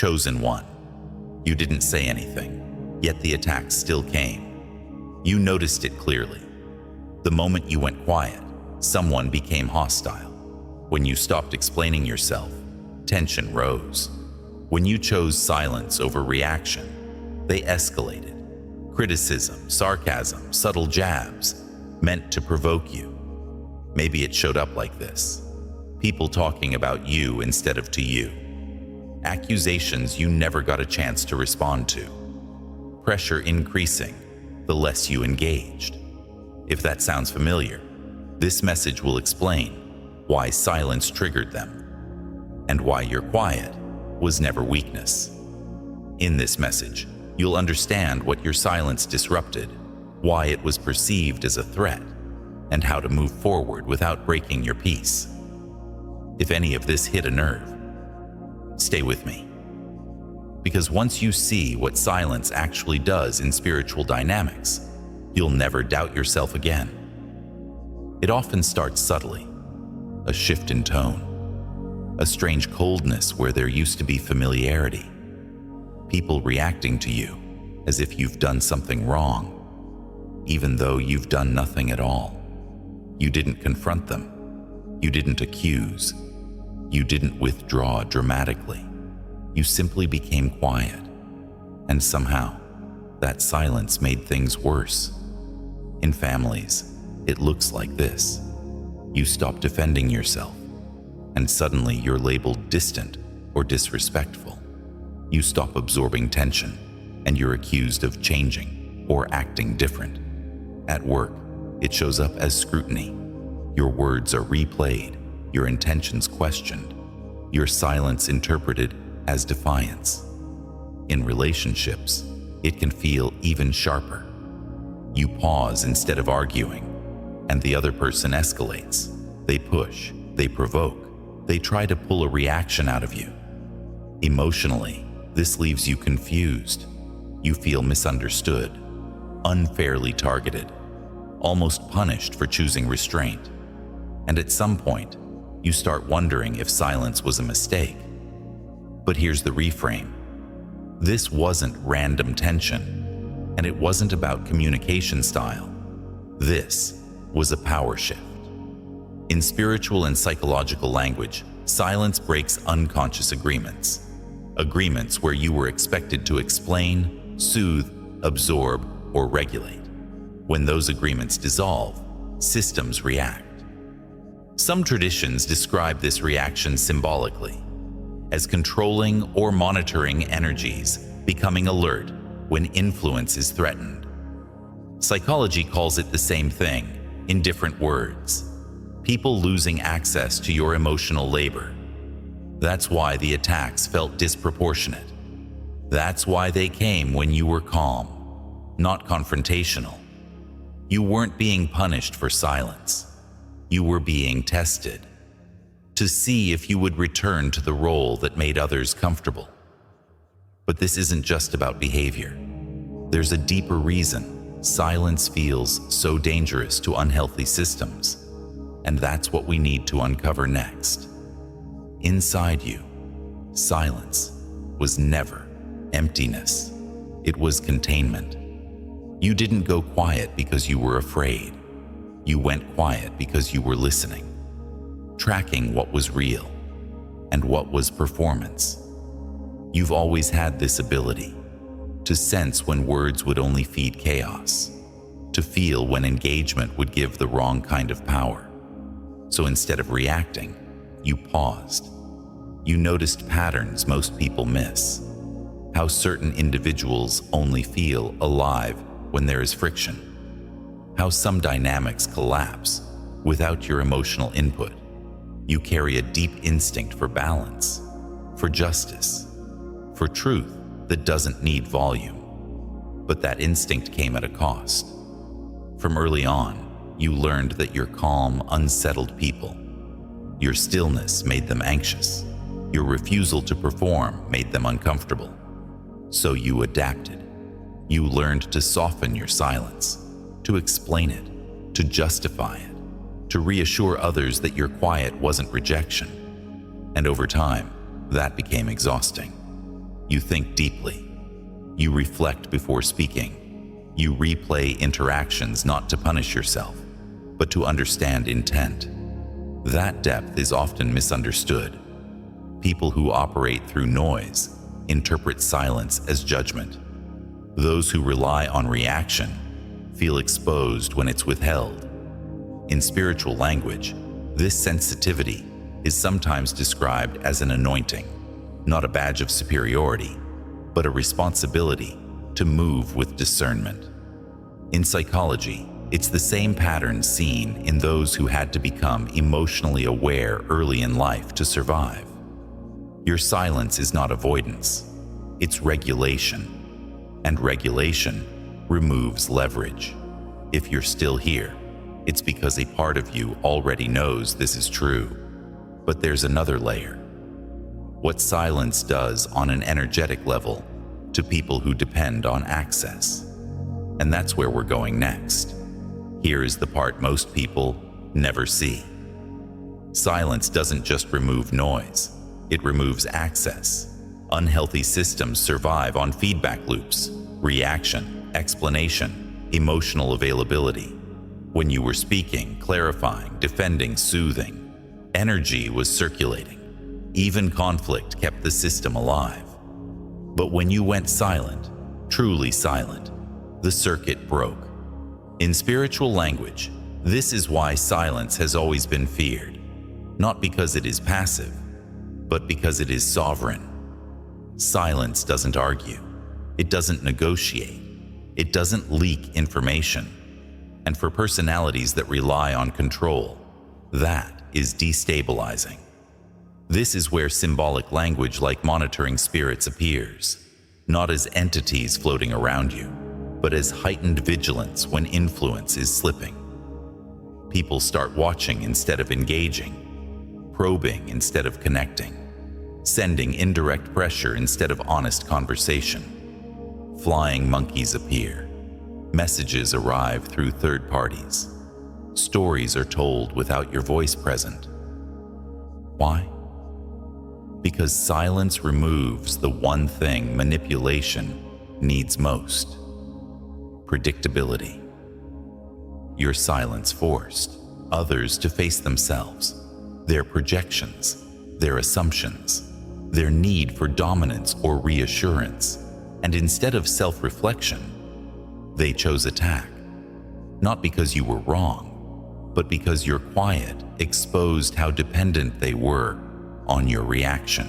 Chosen one. You didn't say anything, yet the attack still came. You noticed it clearly. The moment you went quiet, someone became hostile. When you stopped explaining yourself, tension rose. When you chose silence over reaction, they escalated. Criticism, sarcasm, subtle jabs, meant to provoke you. Maybe it showed up like this. People talking about you instead of to you. Accusations you never got a chance to respond to. Pressure increasing the less you engaged. If that sounds familiar, this message will explain why silence triggered them and why your quiet was never weakness. In this message, you'll understand what your silence disrupted, why it was perceived as a threat, and how to move forward without breaking your peace. If any of this hit a nerve, stay with me. Because once you see what silence actually does in spiritual dynamics, you'll never doubt yourself again. It often starts subtly. A shift in tone. A strange coldness where there used to be familiarity. People reacting to you as if you've done something wrong, even though you've done nothing at all. You didn't confront them. You didn't accuse. You didn't withdraw dramatically. You simply became quiet. And somehow, that silence made things worse. In families, it looks like this. You stop defending yourself, and suddenly you're labeled distant or disrespectful. You stop absorbing tension, and you're accused of changing or acting different. At work, it shows up as scrutiny. Your words are replayed, your intentions questioned, your silence interpreted as defiance. In relationships, it can feel even sharper. You pause instead of arguing, and the other person escalates. They push, they provoke, they try to pull a reaction out of you. Emotionally, this leaves you confused. You feel misunderstood, unfairly targeted, almost punished for choosing restraint. And at some point, you start wondering if silence was a mistake. But here's the reframe. This wasn't random tension, and it wasn't about communication style. This was a power shift. In spiritual and psychological language, silence breaks unconscious agreements. Agreements where you were expected to explain, soothe, absorb, or regulate. When those agreements dissolve, systems react. Some traditions describe this reaction symbolically as controlling or monitoring energies becoming alert when influence is threatened. Psychology calls it the same thing, in different words. People losing access to your emotional labor. That's why the attacks felt disproportionate. That's why they came when you were calm, not confrontational. You weren't being punished for silence. You were being tested to see if you would return to the role that made others comfortable. But this isn't just about behavior. There's a deeper reason silence feels so dangerous to unhealthy systems, and that's what we need to uncover next. Inside you, silence was never emptiness. It was containment. You didn't go quiet because you were afraid. You went quiet because you were listening, tracking what was real and what was performance. You've always had this ability to sense when words would only feed chaos, to feel when engagement would give the wrong kind of power. So instead of reacting, you paused. You noticed patterns most people miss, how certain individuals only feel alive when there is friction, how some dynamics collapse without your emotional input. You carry a deep instinct for balance, for justice, for truth that doesn't need volume. But that instinct came at a cost. From early on, you learned that your calm unsettled people. Your stillness made them anxious. Your refusal to perform made them uncomfortable. So you adapted. You learned to soften your silence, to explain it, to justify it, to reassure others that your quiet wasn't rejection. And over time, that became exhausting. You think deeply. You reflect before speaking. You replay interactions not to punish yourself, but to understand intent. That depth is often misunderstood. People who operate through noise interpret silence as judgment. Those who rely on reaction feel exposed when it's withheld. In spiritual language, this sensitivity is sometimes described as an anointing, not a badge of superiority, but a responsibility to move with discernment. In psychology, it's the same pattern seen in those who had to become emotionally aware early in life to survive. Your silence is not avoidance, it's regulation. And regulation removes leverage. If you're still here, it's because a part of you already knows this is true. But there's another layer. What silence does on an energetic level to people who depend on access. And that's where we're going next. Here is the part most people never see. Silence doesn't just remove noise, it removes access. Unhealthy systems survive on feedback loops, reaction, explanation, emotional availability. When you were speaking, clarifying, defending, soothing, energy was circulating. Even conflict kept the system alive. But when you went silent, truly silent, the circuit broke. In spiritual language, this is why silence has always been feared, not because it is passive, but because it is sovereign. Silence doesn't argue, it doesn't negotiate, it doesn't leak information. And for personalities that rely on control, that is destabilizing. This is where symbolic language like monitoring spirits appears, not as entities floating around you, but as heightened vigilance when influence is slipping. People start watching instead of engaging, probing instead of connecting, sending indirect pressure instead of honest conversation. Flying monkeys appear. Messages arrive through third parties. Stories are told without your voice present. Why? Because silence removes the one thing manipulation needs most: predictability. Your silence forced others to face themselves, their projections, their assumptions, their need for dominance or reassurance, and instead of self-reflection, they chose attack. Not because you were wrong, but because your quiet exposed how dependent they were on your reaction.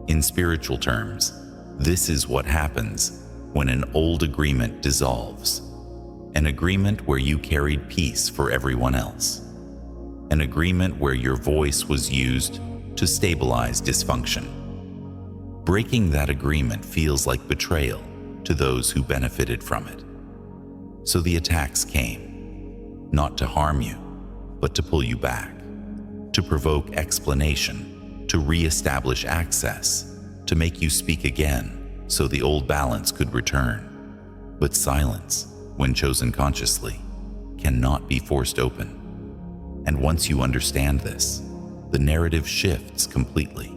In spiritual terms, this is what happens when an old agreement dissolves. An agreement where you carried peace for everyone else. An agreement where your voice was used to stabilize dysfunction. Breaking that agreement feels like betrayal to those who benefited from it. So the attacks came, not to harm you, but to pull you back, to provoke explanation, to reestablish access, to make you speak again so the old balance could return. But silence, when chosen consciously, cannot be forced open. And once you understand this, the narrative shifts completely.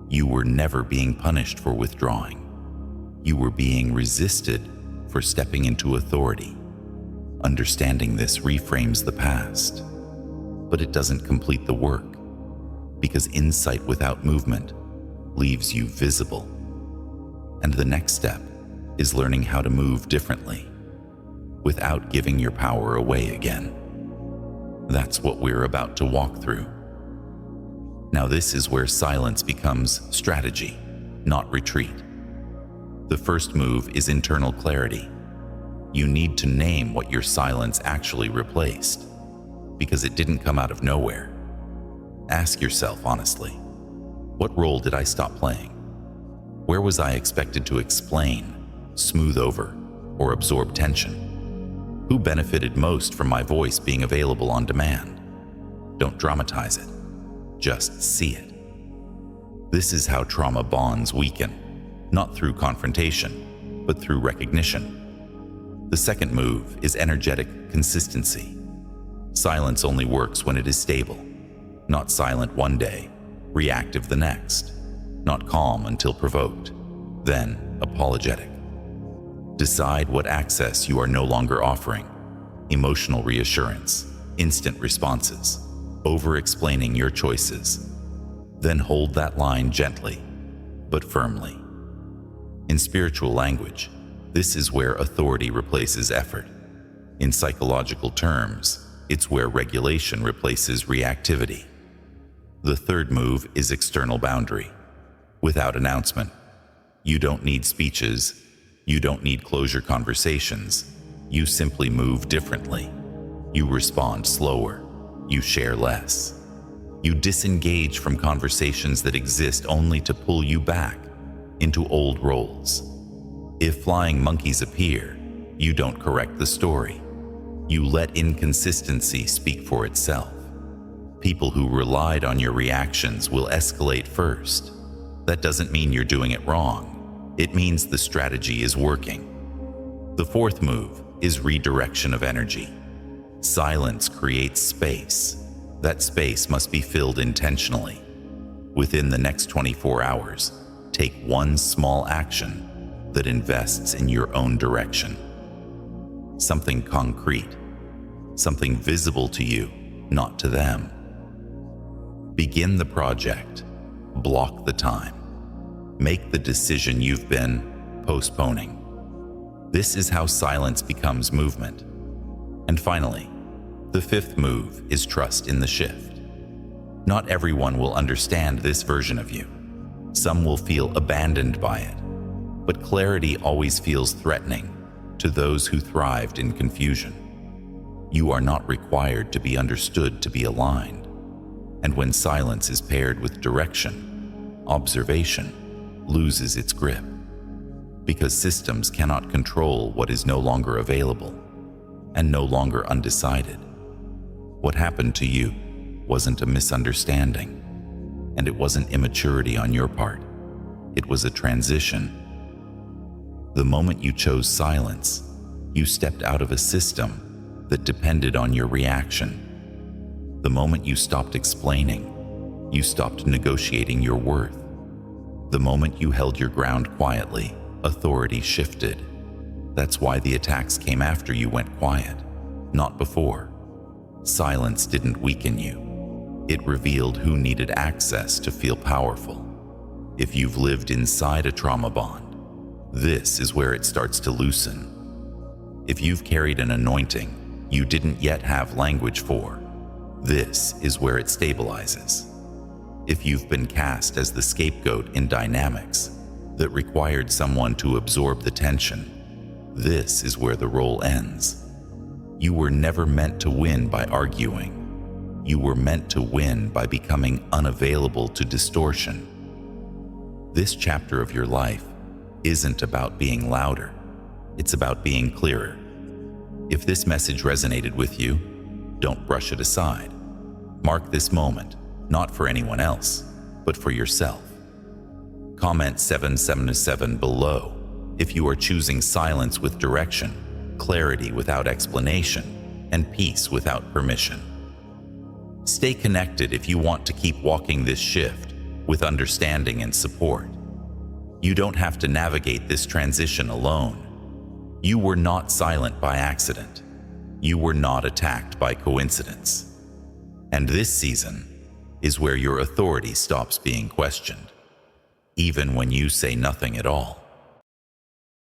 You were never being punished for withdrawing. You were being resisted for stepping into authority. Understanding this reframes the past, but it doesn't complete the work, because insight without movement leaves you visible. And the next step is learning how to move differently, without giving your power away again. That's what we're about to walk through. Now this is where silence becomes strategy, not retreat. The first move is internal clarity. You need to name what your silence actually replaced, because it didn't come out of nowhere. Ask yourself honestly, what role did I stop playing? Where was I expected to explain, smooth over, or absorb tension? Who benefited most from my voice being available on demand? Don't dramatize it, just see it. This is how trauma bonds weaken, not through confrontation, but through recognition. The second move is energetic consistency. Silence only works when it is stable, not silent one day, reactive the next, not calm until provoked, then apologetic. Decide what access you are no longer offering: emotional reassurance, instant responses, over-explaining your choices. Then hold that line gently, but firmly. In spiritual language, this is where authority replaces effort. In psychological terms, it's where regulation replaces reactivity. The third move is external boundary. Without announcement. You don't need speeches. You don't need closure conversations. You simply move differently. You respond slower. You share less. You disengage from conversations that exist only to pull you back into old roles. If flying monkeys appear, you don't correct the story. You let inconsistency speak for itself. People who relied on your reactions will escalate first. That doesn't mean you're doing it wrong. It means the strategy is working. The fourth move is redirection of energy. Silence creates space. That space must be filled intentionally. Within the next 24 hours, take one small action that invests in your own direction. Something concrete, something visible to you, not to them. Begin the project. Block the time. Make the decision you've been postponing. This is how silence becomes movement. And finally, the fifth move is trust in the shift. Not everyone will understand this version of you. Some will feel abandoned by it, but clarity always feels threatening to those who thrived in confusion. You are not required to be understood to be aligned. And when silence is paired with direction, observation loses its grip. Because systems cannot control what is no longer available and no longer undecided. What happened to you wasn't a misunderstanding, and it wasn't immaturity on your part. It was a transition. The moment you chose silence, you stepped out of a system that depended on your reaction. The moment you stopped explaining, you stopped negotiating your worth. The moment you held your ground quietly, authority shifted. That's why the attacks came after you went quiet, not before. Silence didn't weaken you. It revealed who needed access to feel powerful. If you've lived inside a trauma bond, this is where it starts to loosen. If you've carried an anointing you didn't yet have language for, this is where it stabilizes. If you've been cast as the scapegoat in dynamics that required someone to absorb the tension, this is where the role ends. You were never meant to win by arguing. You were meant to win by becoming unavailable to distortion. This chapter of your life isn't about being louder. It's about being clearer. If this message resonated with you, don't brush it aside. Mark this moment, not for anyone else, but for yourself. Comment 777 below if you are choosing silence with direction, clarity without explanation, and peace without permission. Stay connected if you want to keep walking this shift with understanding and support. You don't have to navigate this transition alone. You were not silent by accident. You were not attacked by coincidence. And this season is where your authority stops being questioned, even when you say nothing at all.